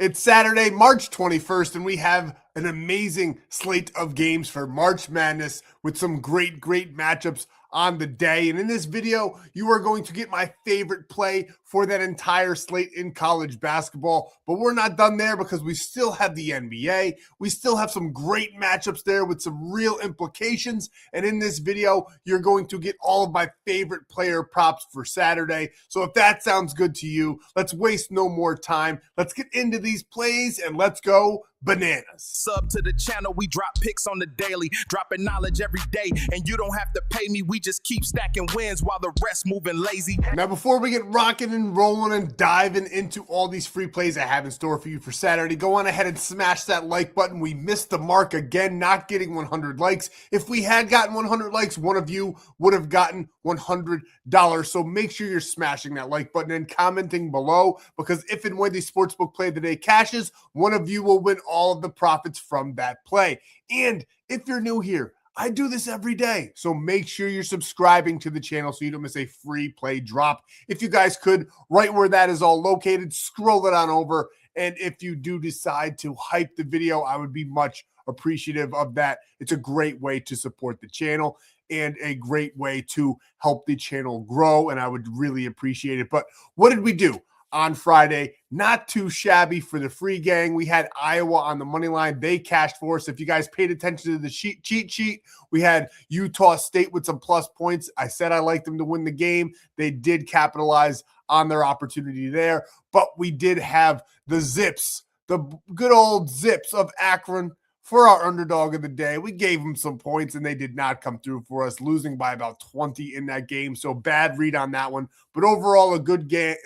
It's Saturday, March 21st, and we have an amazing slate of games for March Madness with some great matchups on the day. And in this video, you are going to get my favorite play for that entire slate in college basketball. But we're not done there because we still have the NBA. We still have some great matchups there with some real implications. And in this video, you're going to get all of my favorite player props for Saturday. So if that sounds good to you, let's waste no more time. Let's get into these plays and let's go bananas. Sub to the channel, we drop picks on the daily, dropping knowledge every day, and you don't have to pay me, we just keep stacking wins while the rest moving lazy. Now before we get rocking and rolling and diving into all these free plays I have in store for you for Saturday, go on ahead and smash that like button. We missed the mark again, not getting 100 likes. If we had gotten 100 likes, one of you would have gotten $100. So make sure you're smashing that like button and commenting below, because if and when the sportsbook play of the day cashes, one of you will win all of the profits from that play. And if you're new here, I do this every day, so make sure you're subscribing to the channel so you don't miss a free play drop. If you guys could, right where that is all located, scroll it on over. And if you do decide to hype the video, I would be much appreciative of that. It's a great way to support the channel and a great way to help the channel grow, and I would really appreciate it. But what did we do on Friday? Not too shabby for the free gang. We had Iowa on the money line. They cashed for us. If you guys paid attention to the cheat sheet, we had Utah State with some plus points. I said I liked them to win the game. They did capitalize on their opportunity there, but we did have the Zips, the good old Zips of Akron, for our underdog of the day. We gave them some points and they did not come through for us, losing by about 20 in that game. So bad read on that one. But overall, a good day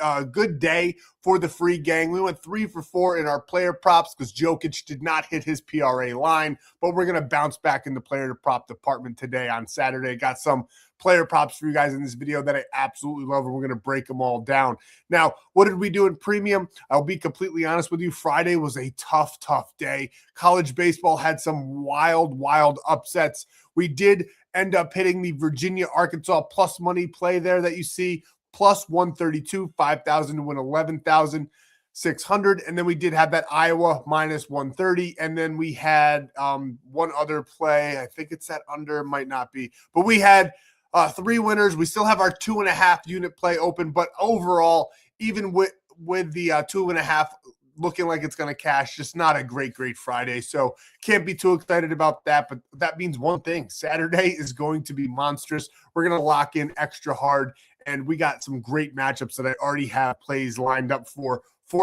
for the free gang. We went 3 for 4 in our player props because Jokic did not hit his PRA line, but we're going to bounce back in the player prop department today on Saturday. Got some player props for you guys in this video that I absolutely love, and we're going to break them all down. Now, what did we do in premium? I'll be completely honest with you. Friday was a tough day. College baseball had some wild upsets. We did end up hitting the Virginia-Arkansas plus money play there that you see, plus 132, 5,000 to win 11,600. And then we did have that Iowa minus 130. And then we had one other play. I think it's that under, might not be. But we had 3 winners. We still have our 2.5 unit play open, but overall, even with the 2.5 looking like it's going to cash, just not a great Friday. So can't be too excited about that, but that means one thing: Saturday is going to be monstrous. We're going to lock in extra hard, and we got some great matchups that I already have plays lined up for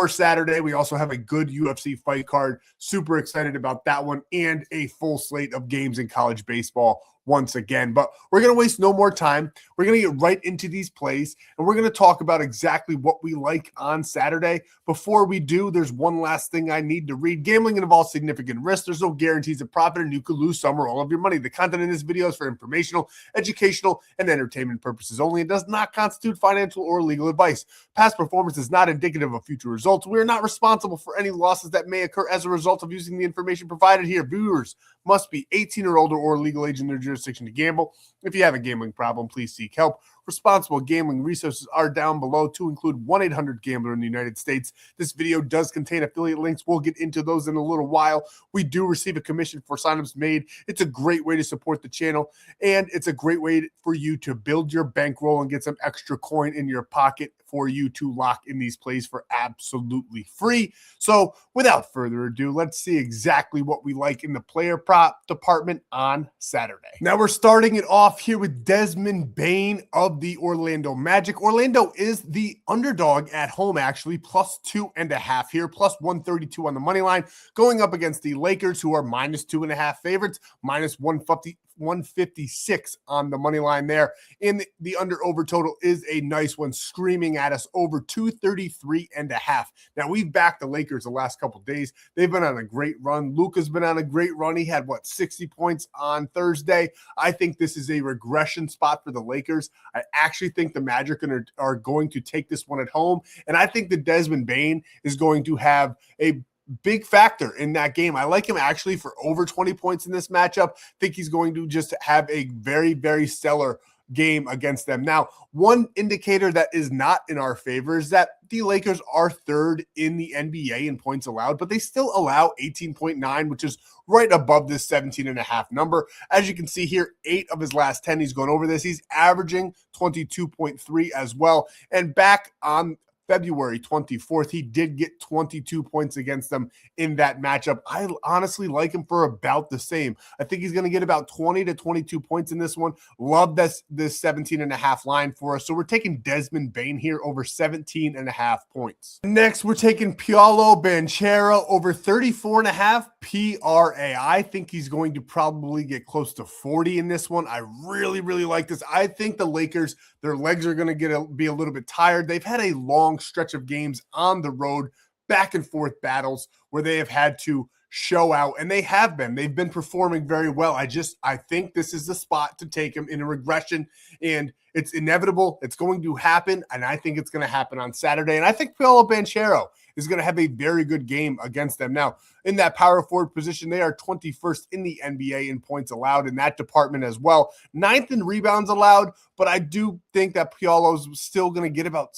Saturday. We also have a good UFC fight card. Super excited about that one, and a full slate of games in college baseball once again. But we're going to waste no more time. We're going to get right into these plays, and we're going to talk about exactly what we like on Saturday. Before we do, there's one last thing I need to read. Gambling involves significant risk. There's no guarantees of profit, and you could lose some or all of your money. The content in this video is for informational, educational, and entertainment purposes only. It does not constitute financial or legal advice. Past performance is not indicative of future results. We are not responsible for any losses that may occur as a result of using the information provided here. Viewers must be 18 or older or legal age in their jurisdiction to gamble. If you have a gambling problem, please seek help. Responsible gambling resources are down below, to include 1-800-GAMBLER in the United States. This video does contain affiliate links. We'll get into those in a little while. We do receive a commission for signups made. It's a great way to support the channel, and it's a great way for you to build your bankroll and get some extra coin in your pocket for you to lock in these plays for absolutely free. So without further ado, let's see exactly what we like in the player prop department on Saturday. Now we're starting it off here with Desmond Bane of the Orlando Magic. Orlando is the underdog at home, actually, plus 2.5 here, plus 132 on the money line, going up against the Lakers, who are minus 2.5 favorites, minus 156 on the money line there. And the under over total is a nice one, screaming at us over 233.5. Now we've backed the Lakers the last couple days. They've been on a great run. Luka's been on a great run. He had 60 points on Thursday. I think this is a regression spot for the Lakers. I actually think the Magic are going to take this one at home, and I think that Desmond Bane is going to have a big factor in that game. I like him actually for over 20 points in this matchup. Think he's going to just have a very stellar game against them. Now, one indicator that is not in our favor is that the Lakers are third in the NBA in points allowed, but they still allow 18.9, which is right above this 17.5 number. As you can see here, 8 of his last 10, he's gone over this. He's averaging 22.3 as well. And back on February 24th, he did get 22 points against them in that matchup. I honestly like him for about the same. I think he's going to get about 20 to 22 points in this one. Love this 17.5 line for us. So we're taking Desmond Bane here over 17.5 points. Next, we're taking Paolo Banchero over 34.5 PRA. I think he's going to probably get close to 40 in this one. I really, really like this. I think the Lakers, their legs are going to be a little bit tired. They've had a long stretch of games on the road, back and forth battles where they have had to show out, and they've been performing very well. I think this is the spot to take him in a regression, and it's inevitable. It's going to happen, and I think it's going to happen on Saturday. And I think Paolo Banchero is going to have a very good game against them. Now, in that power forward position, they are 21st in the NBA in points allowed in that department as well. 9th in rebounds allowed, but I do think that Paolo's still going to get about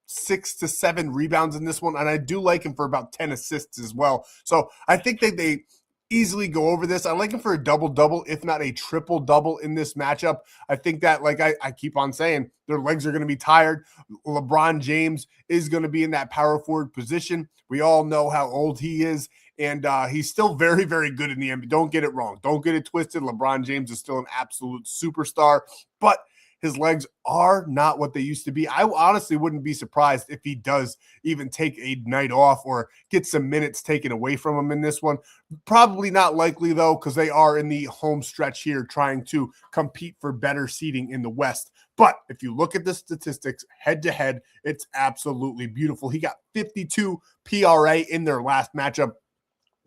6 to 7 rebounds in this one, and I do like him for about 10 assists as well. So I think that they easily go over this. I like him for a double-double, if not a triple-double in this matchup. I think that, like I keep on saying, their legs are going to be tired. LeBron James is going to be in that power forward position. We all know how old he is, and he's still very, very good in the NBA. Don't get it wrong. Don't get it twisted. LeBron James is still an absolute superstar, but his legs are not what they used to be. I honestly wouldn't be surprised if he does even take a night off or get some minutes taken away from him in this one. Probably not likely, though, because they are in the home stretch here trying to compete for better seeding in the West. But if you look at the statistics head-to-head, it's absolutely beautiful. He got 52 PRA in their last matchup.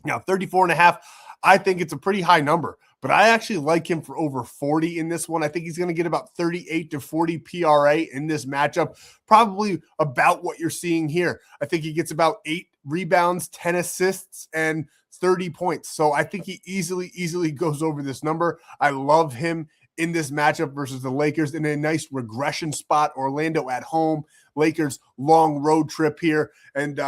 Now, 34.5, I think it's a pretty high number, but I actually like him for over 40 in this one. I think he's going to get about 38 to 40 PRA in this matchup, probably about what you're seeing here. I think he gets about 8 rebounds, 10 assists, and 30 points. So I think he easily goes over this number. I love him in this matchup versus the Lakers in a nice regression spot. Orlando at home, Lakers long road trip here, and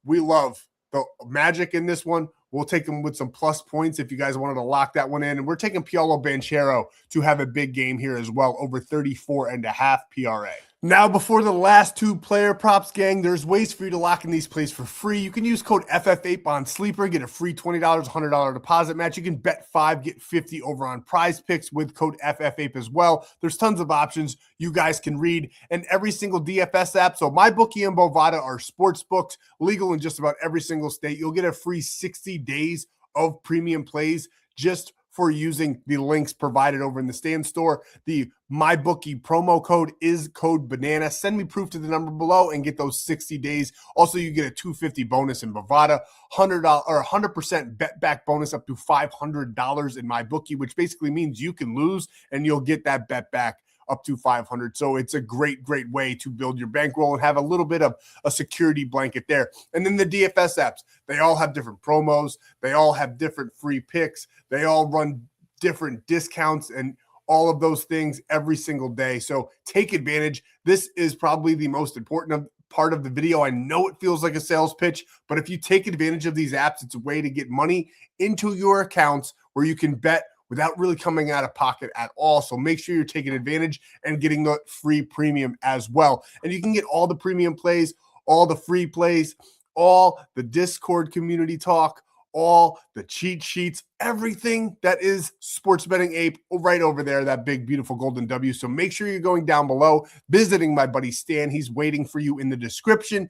we love the Magic in this one. We'll take them with some plus points if you guys wanted to lock that one in. And we're taking Paolo Banchero to have a big game here as well, over 34.5 PRA. Now, before the last 2 player props, gang, there's ways for you to lock in these plays for free. You can use code FF8 on Sleeper, get a free $20, $100 deposit match. You can bet 5, get 50 over on Prizepicks with code FF8 as well. There's tons of options you guys can read, and every single DFS app. So MyBookie and Bovada are sports books, legal in just about every single state. You'll get a free 60 days of premium plays just for using the links provided over in the Stan.store. The MyBookie promo code is code BANANA. Send me proof to the number below and get those 60 days. Also, you get a $250 bonus in Bovada, $100 or 100% bet back bonus up to $500 in MyBookie, which basically means you can lose and you'll get that bet back up to 500. So it's a great way to build your bankroll and have a little bit of a security blanket there. And then the DFS apps, they all have different promos. They all have different free picks. They all run different discounts and all of those things every single day. So take advantage. This is probably the most important part of the video. I know it feels like a sales pitch, but if you take advantage of these apps, it's a way to get money into your accounts where you can bet without really coming out of pocket at all. So make sure you're taking advantage and getting the free premium as well. And you can get all the premium plays, all the free plays, all the Discord community talk, all the cheat sheets, everything that is Sports Betting Ape right over there, that big, beautiful golden W. So make sure you're going down below, visiting my buddy Stan. He's waiting for you in the description.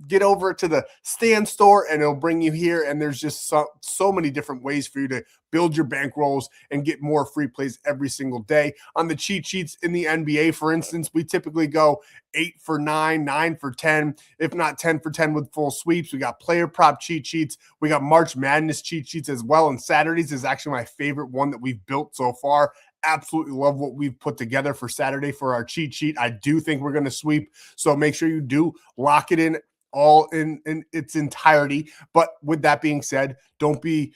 Get over to the Stan.store, and it'll bring you here. And there's just so many different ways for you to build your bankrolls and get more free plays every single day. On the cheat sheets in the NBA, for instance, we typically go 8 for 9, 9 for 10, if not 10 for 10 with full sweeps. We got player prop cheat sheets. We got March Madness cheat sheets as well. And Saturdays is actually my favorite one that we've built so far. Absolutely love what we've put together for Saturday for our cheat sheet. I do think we're going to sweep. So make sure you do lock it in all in its entirety. But with that being said, don't be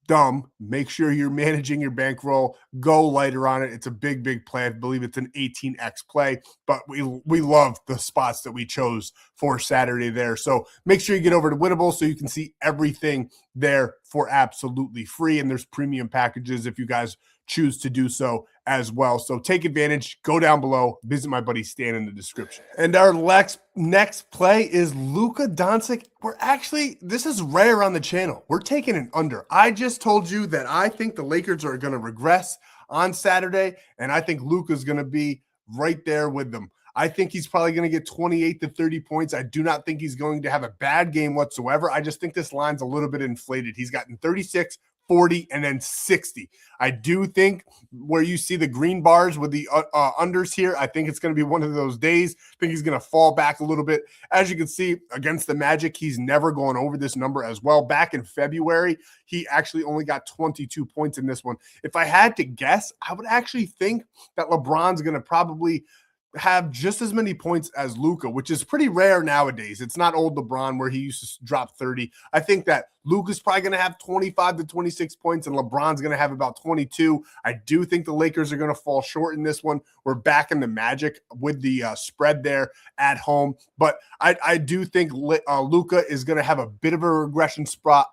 dumb. Make sure you're managing your bankroll. Go lighter on it. It's a big play. I believe it's an 18x play, but we love the spots that we chose for Saturday there. So make sure you get over to Winnable so you can see everything there for absolutely free. And there's premium packages if you guys choose to do so as well. So take advantage, go down below, visit my buddy Stan in the description. And our next play is Luka Doncic. This is rare on the channel. We're taking an under. I just told you that I think the Lakers are going to regress on Saturday, and I think Luka's going to be right there with them. I think he's probably going to get 28 to 30 points. I do not think he's going to have a bad game whatsoever. I just think this line's a little bit inflated. He's gotten 36, 40, and then 60. I do think where you see the green bars with the unders here, I think it's going to be one of those days. I think he's going to fall back a little bit. As you can see, against the Magic, he's never gone over this number as well. Back in February, he actually only got 22 points in this one. If I had to guess, I would actually think that LeBron's going to probably have just as many points as Luka, which is pretty rare nowadays. It's not old LeBron where he used to drop 30. I think that Luka's probably going to have 25 to 26 points and LeBron's going to have about 22. I do think the Lakers are going to fall short in this one. We're back in the Magic with the spread there at home. But I do think Luka is going to have a bit of a regression spot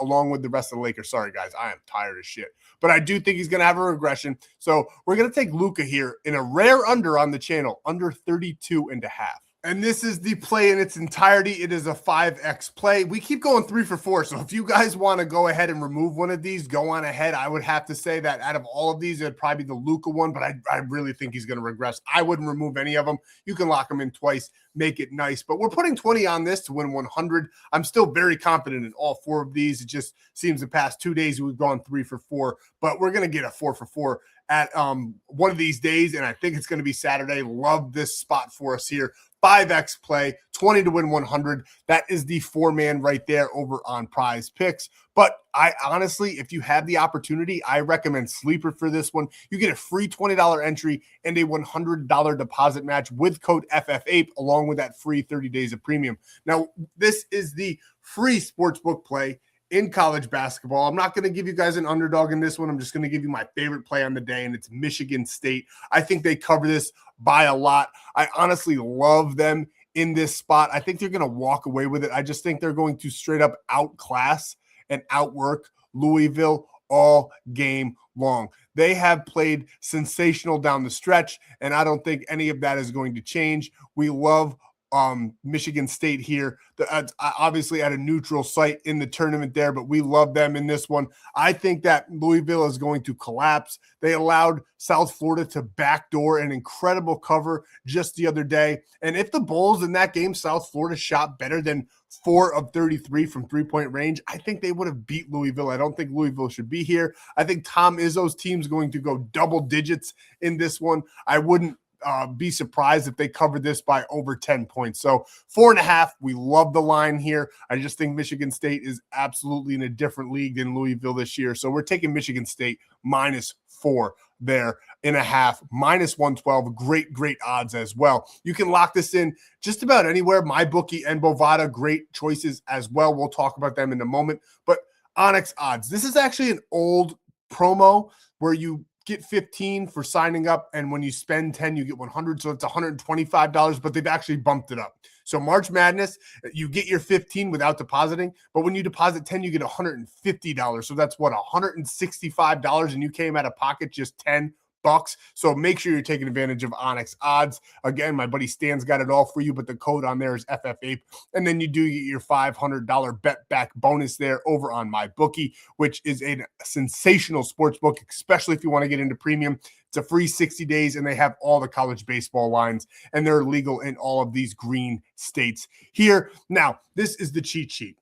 along with the rest of the Lakers. Sorry, guys, I am tired as shit. But I do think he's going to have a regression. So we're going to take Luka here in a rare under on the channel, under 32.5. And this is the play in its entirety. It is a 5x play. We keep going 3 for 4. So if you guys want to go ahead and remove one of these, go on ahead. I would have to say that out of all of these, it'd probably be the Luka one, but I really think he's going to regress. I wouldn't remove any of them. You can lock them in twice, make it nice. But we're putting 20 on this to win 100. I'm still very confident in all 4 of these. It just seems the past 2 days we've gone 3 for 4, but we're going to get a 4 for 4 at one of these days, and I think it's going to be Saturday. Love this spot for us here. 5x play, 20 to win 100. That is the 4-man right there over on Prizepicks. But I honestly, if you have the opportunity, I recommend Sleeper for this one. You get a free $20 entry and a $100 deposit match with code FFAPE, along with that free 30 days of premium. Now, this is the free sportsbook play in college basketball. I'm not going to give you guys an underdog in this one. I'm just going to give you my favorite play on the day, and it's Michigan State. I think they cover this by a lot. I honestly love them in this spot. I think they're going to walk away with it. I just think they're going to straight up outclass and outwork Louisville all game long. They have played sensational down the stretch, and I don't think any of that is going to change. We love Michigan State here. Obviously at a neutral site in the tournament there, but we love them in this one. I think that Louisville is going to collapse. They allowed South Florida to backdoor an incredible cover just the other day. And if the Bulls in that game, South Florida shot better than 4 of 33 from three-point range, I think they would have beat Louisville. I don't think Louisville should be here. I think Tom Izzo's team's going to go double digits in this one. I wouldn't be surprised if they cover this by over 10 points. So 4.5, we love the line here. I just think Michigan State is absolutely in a different league than Louisville this year. So we're taking Michigan State -4 there in a half, -112. Great odds as well. You can lock this in just about anywhere. MyBookie and Bovada, great choices as well. We'll talk about them in a moment. But Onyx odds. This is actually an old promo where you get 15 for signing up, and when you spend 10, you get 100. So it's $125, but they've actually bumped it up. So March Madness, you get your 15 without depositing, but when you deposit 10, you get $150. So that's what, $165, and you came out of pocket just 10 bucks. So make sure you're taking advantage of Onyx odds. Again, my buddy Stan's got it all for you, but the code on there is FFAPE. And then you do get your $500 bet back bonus there over on MyBookie, which is a sensational sports book, especially if you want to get into premium. It's a free 60 days, and they have all the college baseball lines, and they're legal in all of these green states here. Now, this is the cheat sheet.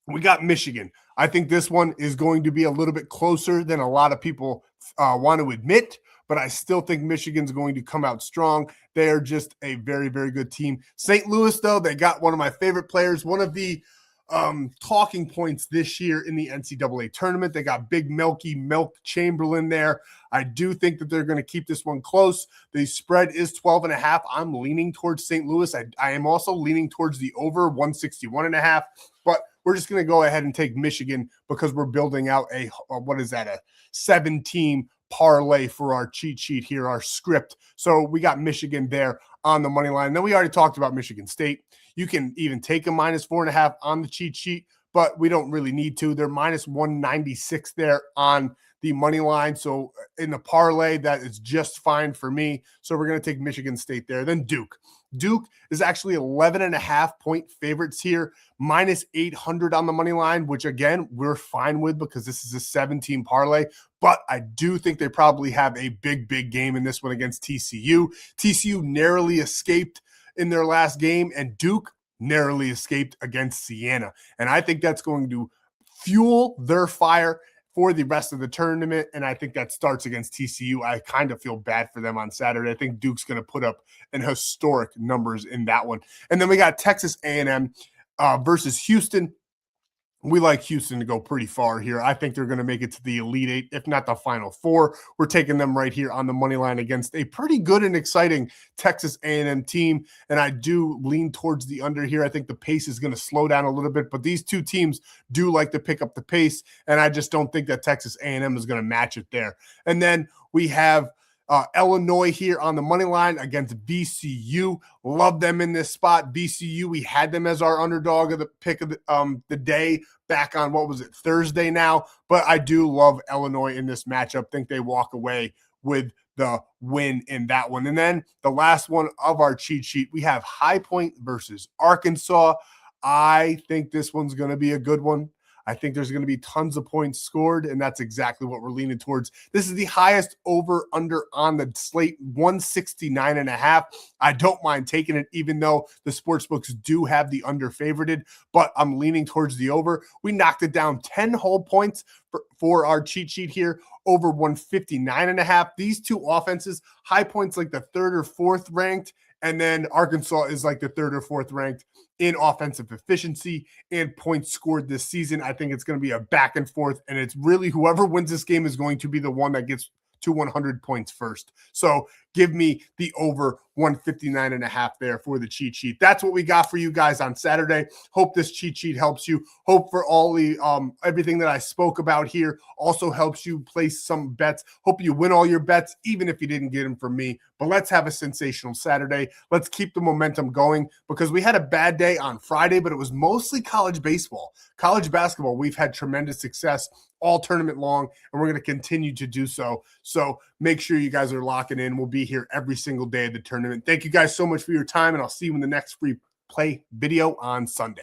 We got Michigan. I think this one is going to be a little bit closer than a lot of people want to admit, but I still think Michigan's going to come out strong. They are just a very good team. St. Louis, though, they got one of my favorite players, one of the talking points this year in the NCAA tournament. They got Big Milk Chamberlain there. I do think that they're going to keep this one close. The spread is 12.5. I'm leaning towards St. Louis. I am also leaning towards the over 161.5, but we're just going to go ahead and take Michigan because we're building out a 7-team parlay for our cheat sheet here, our script. So we got Michigan there on the money line. And then we already talked about Michigan State. You can even take a -4.5 on the cheat sheet, but we don't really need to. They're -196 there on the money line. So in the parlay, that is just fine for me. So we're going to take Michigan State there. Then Duke. Duke is actually 11.5-point favorites here, -800 on the money line, which again, we're fine with because this is a 7-team parlay. But I do think they probably have a big game in this one against TCU. TCU narrowly escaped in their last game, and Duke narrowly escaped against Siena. And I think that's going to fuel their fire for the rest of the tournament, and I think that starts against TCU. I kind of feel bad for them on Saturday. I think Duke's going to put up an historic numbers in that one. And then we got Texas A&M versus Houston. We like Houston to go pretty far here. I think they're going to make it to the Elite Eight, if not the Final Four. We're taking them right here on the money line against a pretty good and exciting Texas A&M team, and I do lean towards the under here. I think the pace is going to slow down a little bit, but these two teams do like to pick up the pace, and I just don't think that Texas A&M is going to match it there. And then we have Illinois here on the money line against VCU. Love them in this spot. VCU, we had them as our underdog of the pick of the day back on, Thursday now. But I do love Illinois in this matchup. Think they walk away with the win in that one. And then the last one of our cheat sheet, we have High Point versus Arkansas. I think this one's going to be a good one. I think there's going to be tons of points scored, and that's exactly what we're leaning towards. This is the highest over-under on the slate, 169.5. I don't mind taking it, even though the sportsbooks do have the under favorited, but I'm leaning towards the over. We knocked it down 10 whole points for our cheat sheet here, over 159.5. These two offenses, High Point's like the third or fourth ranked, and then Arkansas is like the third or fourth ranked in offensive efficiency and points scored this season. I think it's going to be a back and forth, and it's really whoever wins this game is going to be the one that gets to 100 points first. So give me the over 159.5 there for the cheat sheet. That's what we got for you guys on Saturday. Hope this cheat sheet helps you. Hope for all the everything that I spoke about here also helps you place some bets. Hope you win all your bets, even if you didn't get them from me. But let's have a sensational Saturday. Let's keep the momentum going because we had a bad day on Friday, but it was mostly college baseball. College basketball, we've had tremendous success all tournament long, and we're going to continue to do so. So make sure you guys are locking in. We'll be here every single day of the tournament. Thank you guys so much for your time, and I'll see you in the next free play video on Sunday.